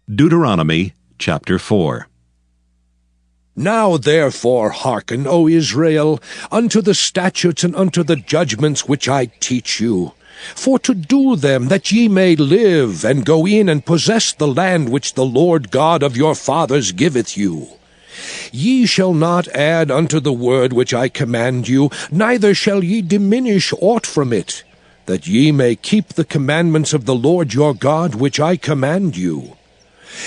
Deuteronomy chapter 4. Now therefore hearken, O Israel, unto the statutes and unto the judgments which I teach you, for to do them that ye may live, and go in and possess the land which the Lord God of your fathers giveth you. Ye shall not add unto the word which I command you, neither shall ye diminish aught from it, that ye may keep the commandments of the Lord your God which I command you.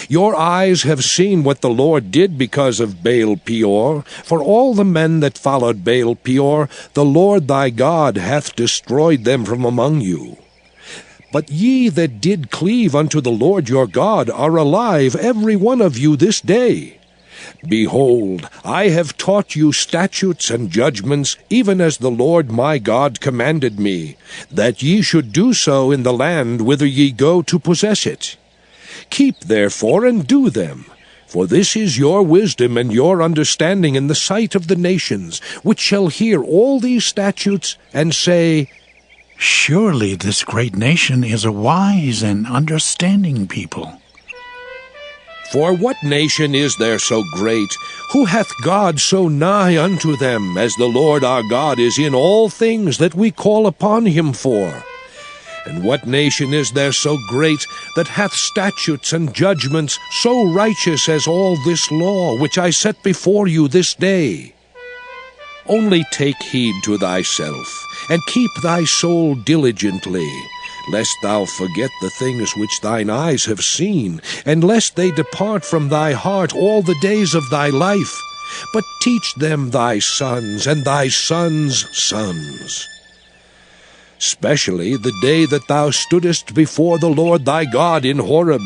Your eyes have seen what the Lord did because of Baal Peor. For all the men that followed Baal Peor, the Lord thy God hath destroyed them from among you. But ye that did cleave unto the Lord your God are alive, every one of you this day. Behold, I have taught you statutes and judgments, even as the Lord my God commanded me, that ye should do so in the land whither ye go to possess it. Keep therefore and do them, for this is your wisdom and your understanding in the sight of the nations, which shall hear all these statutes, and say, Surely this great nation is a wise and understanding people. For what nation is there so great, who hath God so nigh unto them, as the Lord our God is in all things that we call upon him for? And what nation is there so great, that hath statutes and judgments so righteous as all this law, which I set before you this day? Only take heed to thyself, and keep thy soul diligently, lest thou forget the things which thine eyes have seen, and lest they depart from thy heart all the days of thy life. But teach them thy sons, and thy sons' sons. Specially the day that thou stoodest before the Lord thy God in Horeb,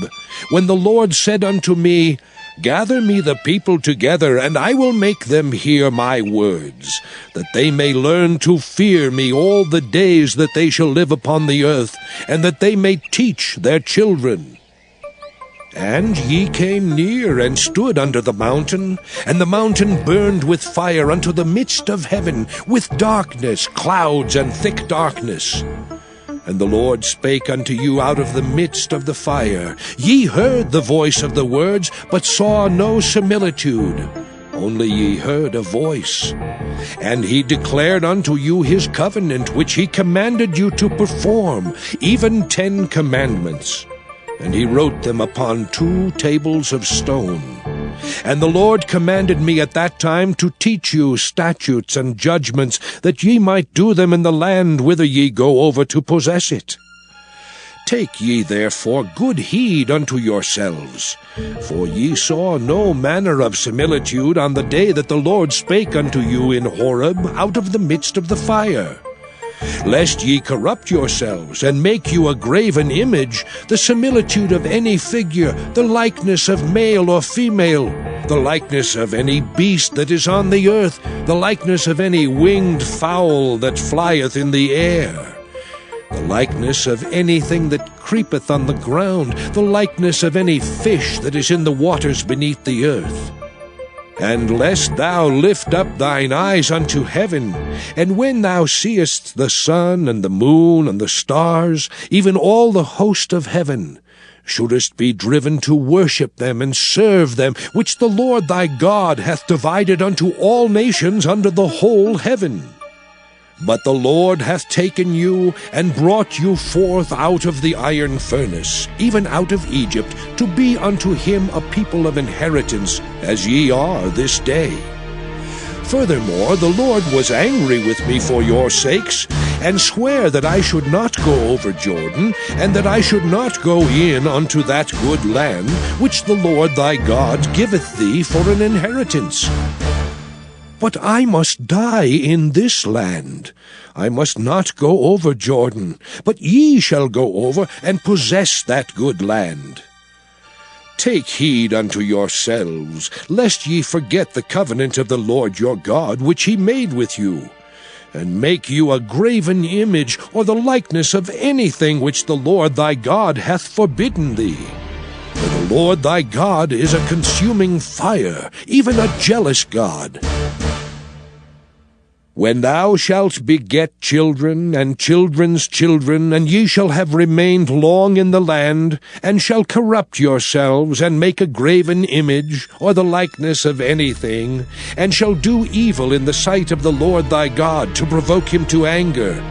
when the Lord said unto me, Gather me the people together, and I will make them hear my words, that they may learn to fear me all the days that they shall live upon the earth, and that they may teach their children. And ye came near and stood under the mountain, and the mountain burned with fire unto the midst of heaven, with darkness, clouds, and thick darkness. And the Lord spake unto you out of the midst of the fire. Ye heard the voice of the words, but saw no similitude, only ye heard a voice. And he declared unto you his covenant, which he commanded you to perform, even 10 commandments. And he wrote them upon 2 tables of stone. And the Lord commanded me at that time to teach you statutes and judgments, that ye might do them in the land whither ye go over to possess it. Take ye therefore good heed unto yourselves, for ye saw no manner of similitude on the day that the Lord spake unto you in Horeb out of the midst of the fire. Lest ye corrupt yourselves, and make you a graven image, the similitude of any figure, the likeness of male or female, the likeness of any beast that is on the earth, the likeness of any winged fowl that flieth in the air, the likeness of anything that creepeth on the ground, the likeness of any fish that is in the waters beneath the earth. And lest thou lift up thine eyes unto heaven, and when thou seest the sun and the moon and the stars, even all the host of heaven, shouldest be driven to worship them and serve them, which the Lord thy God hath divided unto all nations under the whole heaven. But the Lord hath taken you, and brought you forth out of the iron furnace, even out of Egypt, to be unto him a people of inheritance, as ye are this day. Furthermore, the Lord was angry with me for your sakes, and sware that I should not go over Jordan, and that I should not go in unto that good land, which the Lord thy God giveth thee for an inheritance. But I must die in this land. I must not go over Jordan, but ye shall go over and possess that good land. Take heed unto yourselves, lest ye forget the covenant of the Lord your God, which he made with you, and make you a graven image, or the likeness of anything which the Lord thy God hath forbidden thee. For the Lord thy God is a consuming fire, even a jealous God. When thou shalt beget children, and children's children, and ye shall have remained long in the land, and shall corrupt yourselves, and make a graven image, or the likeness of anything, and shall do evil in the sight of the Lord thy God, to provoke him to anger,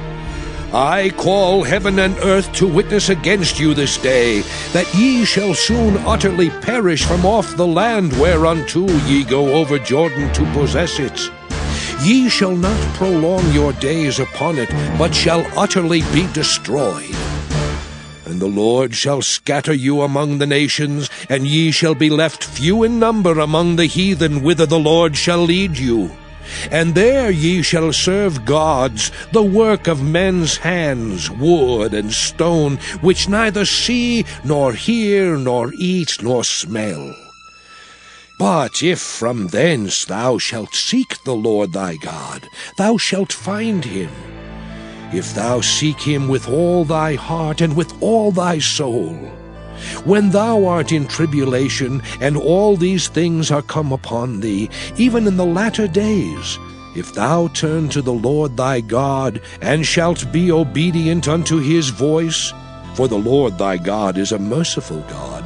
I call heaven and earth to witness against you this day, that ye shall soon utterly perish from off the land whereunto ye go over Jordan to possess it. Ye shall not prolong your days upon it, but shall utterly be destroyed. And the Lord shall scatter you among the nations, and ye shall be left few in number among the heathen, whither the Lord shall lead you. And there ye shall serve gods, the work of men's hands, wood and stone, which neither see, nor hear, nor eat, nor smell. But if from thence thou shalt seek the Lord thy God, thou shalt find him, if thou seek him with all thy heart and with all thy soul. When thou art in tribulation, and all these things are come upon thee, even in the latter days, if thou turn to the Lord thy God, and shalt be obedient unto his voice, for the Lord thy God is a merciful God,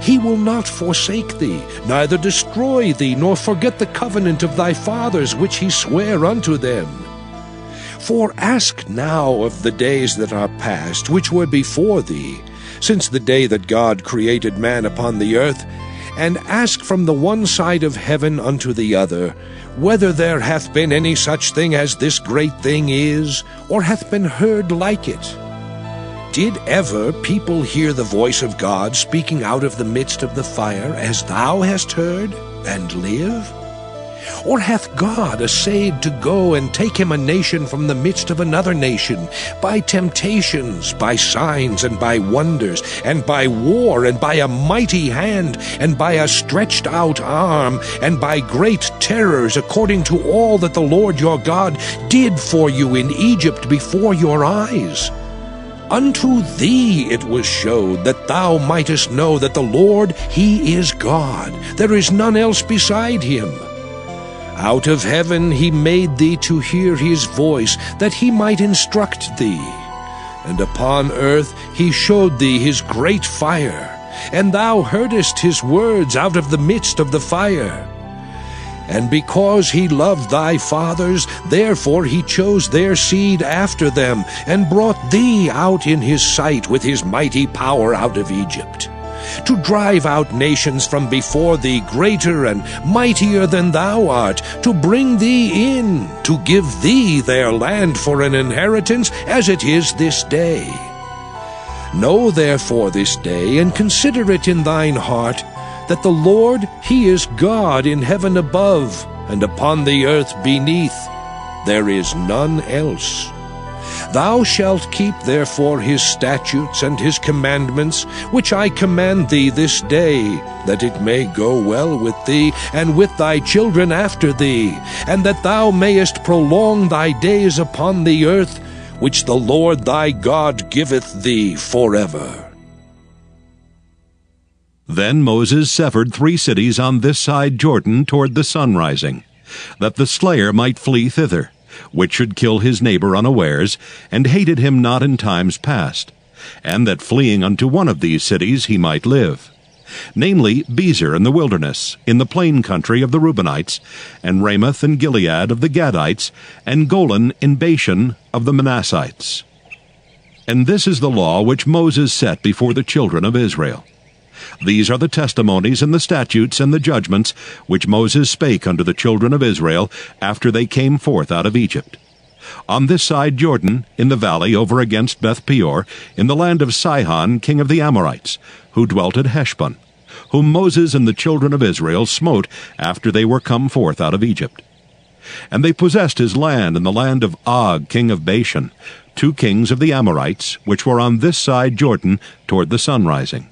he will not forsake thee, neither destroy thee, nor forget the covenant of thy fathers which he sware unto them. For ask now of the days that are past, which were before thee, since the day that God created man upon the earth, and ask from the one side of heaven unto the other, whether there hath been any such thing as this great thing is, or hath been heard like it. Did ever people hear the voice of God speaking out of the midst of the fire, as thou hast heard, and live? Or hath God essayed to go and take him a nation from the midst of another nation, by temptations, by signs, and by wonders, and by war, and by a mighty hand, and by a stretched out arm, and by great terrors, according to all that the Lord your God did for you in Egypt before your eyes? Unto thee it was showed, that thou mightest know that the Lord, he is God. There is none else beside him. Out of heaven he made thee to hear his voice, that he might instruct thee. And upon earth he showed thee his great fire, and thou heardest his words out of the midst of the fire. And because he loved thy fathers, therefore he chose their seed after them, and brought thee out in his sight with his mighty power out of Egypt, to drive out nations from before thee greater and mightier than thou art, to bring thee in, to give thee their land for an inheritance, as it is this day. Know therefore this day, and consider it in thine heart, that the Lord, he is God in heaven above, and upon the earth beneath. There is none else. Thou shalt keep therefore his statutes and his commandments, which I command thee this day, that it may go well with thee, and with thy children after thee, and that thou mayest prolong thy days upon the earth, which the Lord thy God giveth thee forever. Then Moses severed 3 cities on this side Jordan toward the sunrising, that the slayer might flee thither, which should kill his neighbor unawares, and hated him not in times past, and that fleeing unto one of these cities he might live, namely Bezer in the wilderness, in the plain country of the Reubenites, and Ramoth and Gilead of the Gadites, and Golan in Bashan of the Manassites. And this is the law which Moses set before the children of Israel. These are the testimonies and the statutes and the judgments which Moses spake unto the children of Israel after they came forth out of Egypt. On this side Jordan, in the valley over against Beth Peor, in the land of Sihon king of the Amorites, who dwelt at Heshbon, whom Moses and the children of Israel smote after they were come forth out of Egypt. And they possessed his land in the land of Og king of Bashan, 2 kings of the Amorites, which were on this side Jordan toward the sunrising,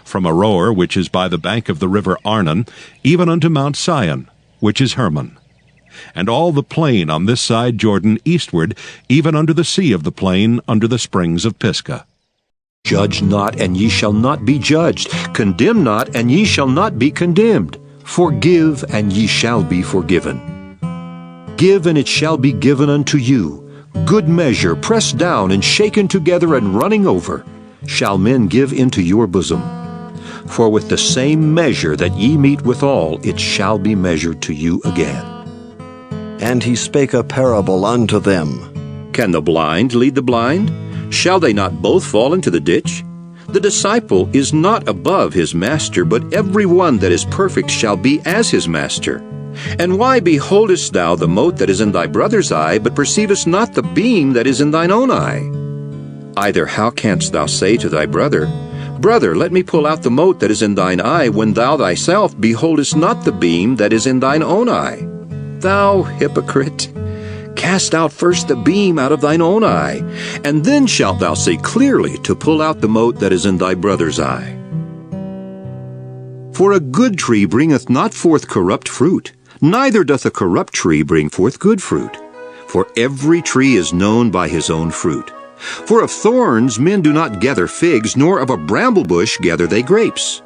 from Aroer, which is by the bank of the river Arnon, even unto Mount Sion, which is Hermon, and all the plain on this side Jordan eastward, even unto the sea of the plain, under the springs of Pisgah. Judge not, and ye shall not be judged. Condemn not, and ye shall not be condemned. Forgive, and ye shall be forgiven. Give, and it shall be given unto you. Good measure, pressed down and shaken together and running over, shall men give into your bosom. For with the same measure that ye mete withal, it shall be measured to you again. And he spake a parable unto them. Can the blind lead the blind? Shall they not both fall into the ditch? The disciple is not above his master, but every one that is perfect shall be as his master. And why beholdest thou the mote that is in thy brother's eye, but perceivest not the beam that is in thine own eye? Either how canst thou say to thy brother, Brother, let me pull out the mote that is in thine eye, when thou thyself beholdest not the beam that is in thine own eye? Thou hypocrite! Cast out first the beam out of thine own eye, and then shalt thou see clearly to pull out the mote that is in thy brother's eye. For a good tree bringeth not forth corrupt fruit, neither doth a corrupt tree bring forth good fruit. For every tree is known by his own fruit. For of thorns men do not gather figs, nor of a bramble bush gather they grapes.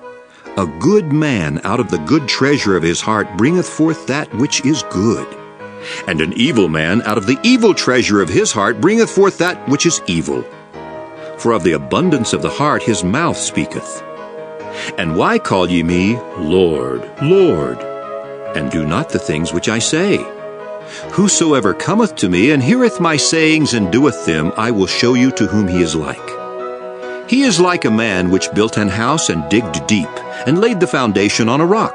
A good man out of the good treasure of his heart bringeth forth that which is good. And an evil man out of the evil treasure of his heart bringeth forth that which is evil. For of the abundance of the heart his mouth speaketh. And why call ye me Lord, Lord, and do not the things which I say? Whosoever cometh to me and heareth my sayings and doeth them, I will show you to whom he is like. He is like a man which built an house and digged deep, and laid the foundation on a rock.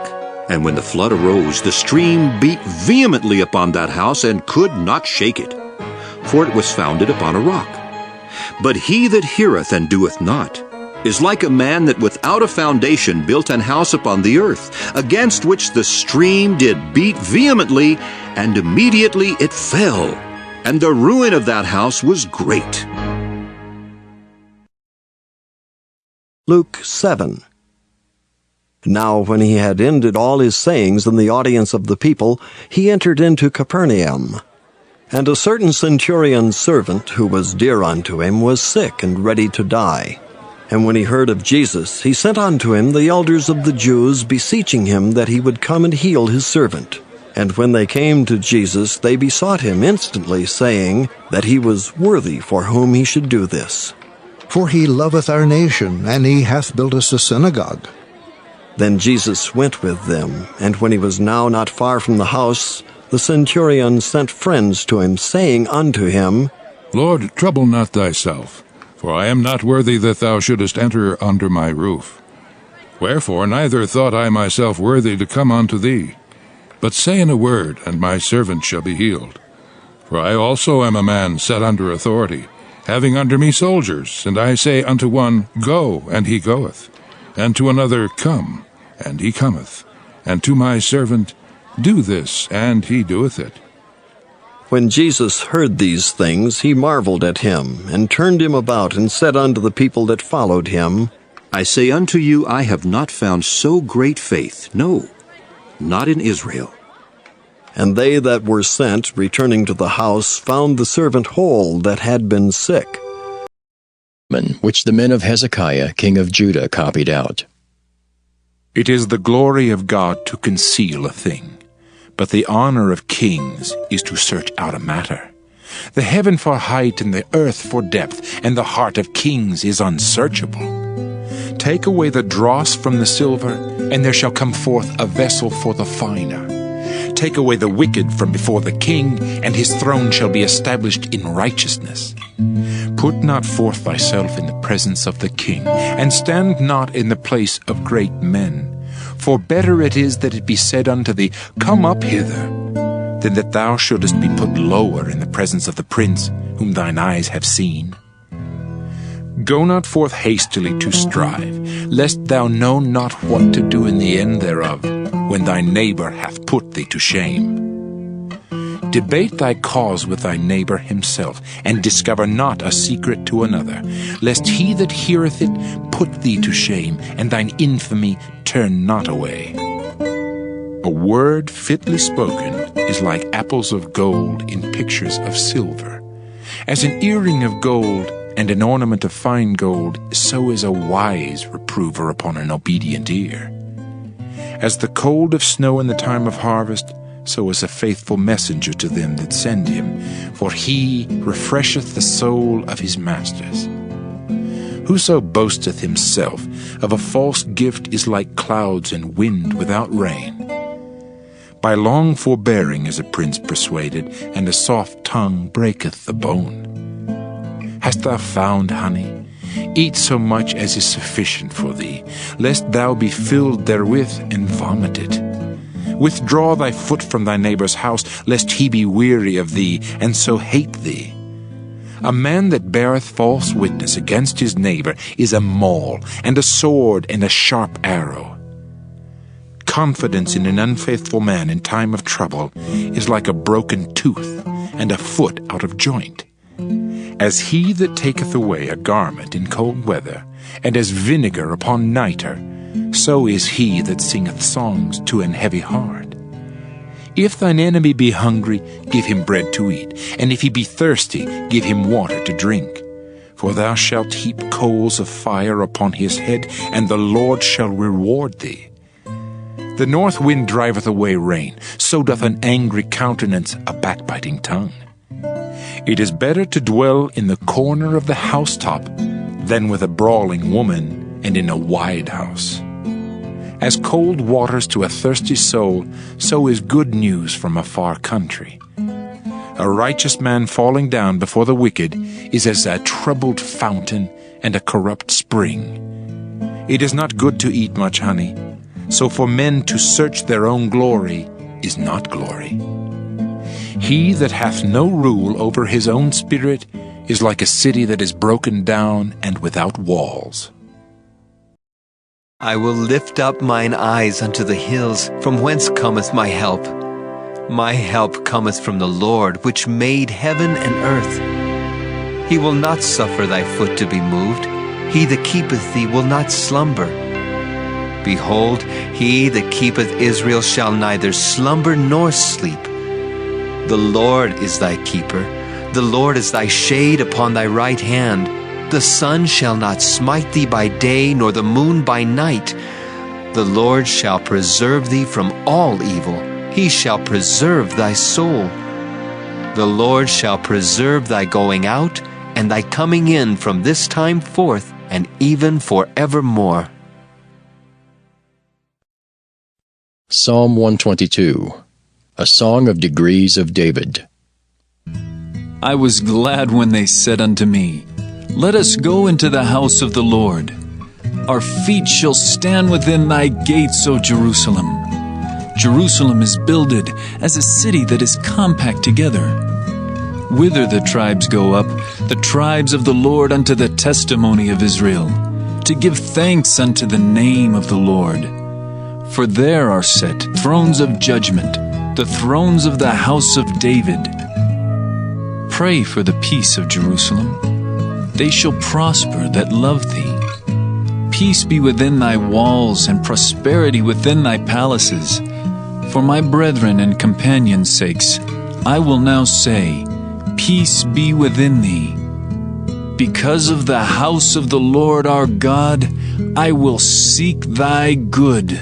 And when the flood arose, the stream beat vehemently upon that house, and could not shake it, for it was founded upon a rock. But he that heareth and doeth not is like a man that without a foundation built an house upon the earth, against which the stream did beat vehemently, and immediately it fell, and the ruin of that house was great. Luke 7. Now when he had ended all his sayings in the audience of the people, he entered into Capernaum. And a certain centurion's servant, who was dear unto him, was sick and ready to die. And when he heard of Jesus, he sent unto him the elders of the Jews, beseeching him that he would come and heal his servant. And when they came to Jesus, they besought him instantly, saying that he was worthy for whom he should do this. For he loveth our nation, and he hath built us a synagogue. Then Jesus went with them, and when he was now not far from the house, the centurion sent friends to him, saying unto him, Lord, trouble not thyself, for I am not worthy that thou shouldest enter under my roof. Wherefore neither thought I myself worthy to come unto thee. But say in a word, and my servant shall be healed. For I also am a man set under authority, having under me soldiers, and I say unto one, Go, and he goeth, and to another, Come, and he cometh, and to my servant, Do this, and he doeth it. When Jesus heard these things, he marveled at him, and turned him about, and said unto the people that followed him, I say unto you, I have not found so great faith, no, not in Israel. And they that were sent, returning to the house, found the servant whole that had been sick. Which the men of Hezekiah, king of Judah, copied out. It is the glory of God to conceal a thing, but the honor of kings is to search out a matter. The heaven for height and the earth for depth, and the heart of kings is unsearchable. Take away the dross from the silver, and there shall come forth a vessel for the finer. Take away the wicked from before the king, and his throne shall be established in righteousness. Put not forth thyself in the presence of the king, and stand not in the place of great men. For better it is that it be said unto thee, Come up hither, than that thou shouldest be put lower in the presence of the prince, whom thine eyes have seen. Go not forth hastily to strive, lest thou know not what to do in the end thereof, when thy neighbor hath put thee to shame. Debate thy cause with thy neighbor himself, and discover not a secret to another, lest he that heareth it put thee to shame, and thine infamy turn not away. A word fitly spoken is like apples of gold in pictures of silver. As an earring of gold and an ornament of fine gold, so is a wise reprover upon an obedient ear. As the cold of snow in the time of harvest, so is a faithful messenger to them that send him, for he refresheth the soul of his masters. Whoso boasteth himself of a false gift is like clouds and wind without rain. By long forbearing is a prince persuaded, and a soft tongue breaketh the bone. Hast thou found honey? Eat so much as is sufficient for thee, lest thou be filled therewith and vomit it. Withdraw thy foot from thy neighbor's house, lest he be weary of thee, and so hate thee. A man that beareth false witness against his neighbor is a maul, and a sword, and a sharp arrow. Confidence in an unfaithful man in time of trouble is like a broken tooth, and a foot out of joint. As he that taketh away a garment in cold weather, and as vinegar upon nitre, so is he that singeth songs to an heavy heart. If thine enemy be hungry, give him bread to eat, and if he be thirsty, give him water to drink. For thou shalt heap coals of fire upon his head, and the Lord shall reward thee. The north wind driveth away rain, so doth an angry countenance a backbiting tongue. It is better to dwell in the corner of the housetop than with a brawling woman and in a wide house. As cold waters to a thirsty soul, so is good news from a far country. A righteous man falling down before the wicked is as a troubled fountain and a corrupt spring. It is not good to eat much honey, so for men to search their own glory is not glory. He that hath no rule over his own spirit is like a city that is broken down and without walls. I will lift up mine eyes unto the hills, from whence cometh my help. My help cometh from the Lord, which made heaven and earth. He will not suffer thy foot to be moved. He that keepeth thee will not slumber. Behold, he that keepeth Israel shall neither slumber nor sleep. The Lord is thy keeper. The Lord is thy shade upon thy right hand. The sun shall not smite thee by day, nor the moon by night. The Lord shall preserve thee from all evil. He shall preserve thy soul. The Lord shall preserve thy going out and thy coming in from this time forth and even forevermore. Psalm 122, a song of degrees of David. I was glad when they said unto me, Let us go into the house of the Lord. Our feet shall stand within thy gates, O Jerusalem. Jerusalem is builded as a city that is compact together. Whither the tribes go up, the tribes of the Lord unto the testimony of Israel, to give thanks unto the name of the Lord. For there are set thrones of judgment, the thrones of the house of David. Pray for the peace of Jerusalem. They shall prosper that love thee. Peace be within thy walls, and prosperity within thy palaces. For my brethren and companions' sakes, I will now say, Peace be within thee. Because of the house of the Lord our God, I will seek thy good.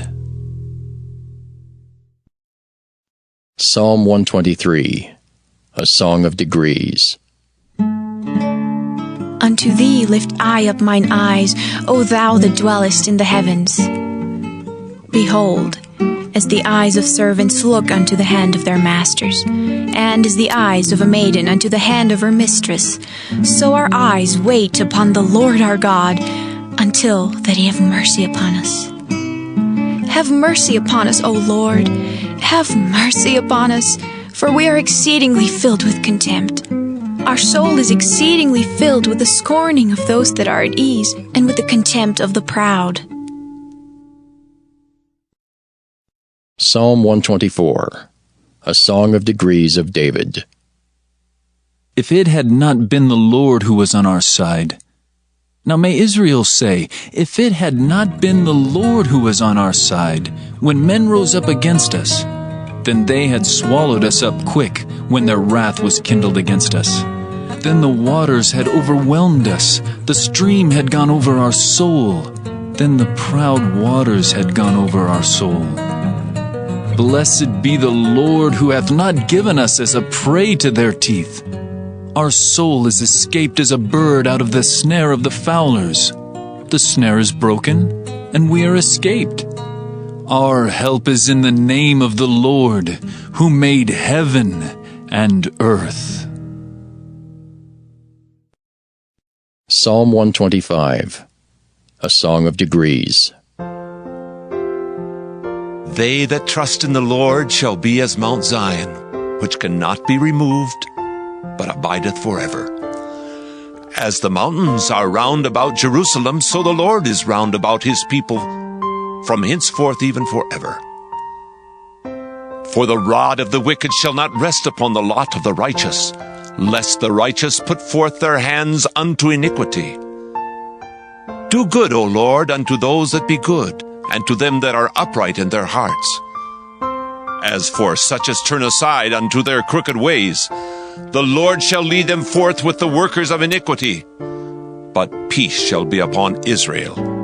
Psalm 123, a song of degrees. Unto thee lift I up mine eyes, O thou that dwellest in the heavens. Behold, as the eyes of servants look unto the hand of their masters, and as the eyes of a maiden unto the hand of her mistress, so our eyes wait upon the Lord our God, until that he have mercy upon us. Have mercy upon us, O Lord. Have mercy upon us, for we are exceedingly filled with contempt. Our soul is exceedingly filled with the scorning of those that are at ease, and with the contempt of the proud. Psalm 124, a song of degrees of David. If it had not been the Lord who was on our side. Now may Israel say, if it had not been the Lord who was on our side, when men rose up against us, then they had swallowed us up quick when their wrath was kindled against us. Then the waters had overwhelmed us, the stream had gone over our soul, then the proud waters had gone over our soul. Blessed be the Lord, who hath not given us as a prey to their teeth. Our soul is escaped as a bird out of the snare of the fowlers. The snare is broken, and we are escaped. Our help is in the name of the Lord, who made heaven and earth. Psalm 125, a song of degrees. They that trust in the Lord shall be as Mount Zion, which cannot be removed, but abideth forever. As the mountains are round about Jerusalem, so the Lord is round about his people, from henceforth even forever. For the rod of the wicked shall not rest upon the lot of the righteous, lest the righteous put forth their hands unto iniquity. Do good, O Lord, unto those that be good, and to them that are upright in their hearts. As for such as turn aside unto their crooked ways, the Lord shall lead them forth with the workers of iniquity, but peace shall be upon Israel.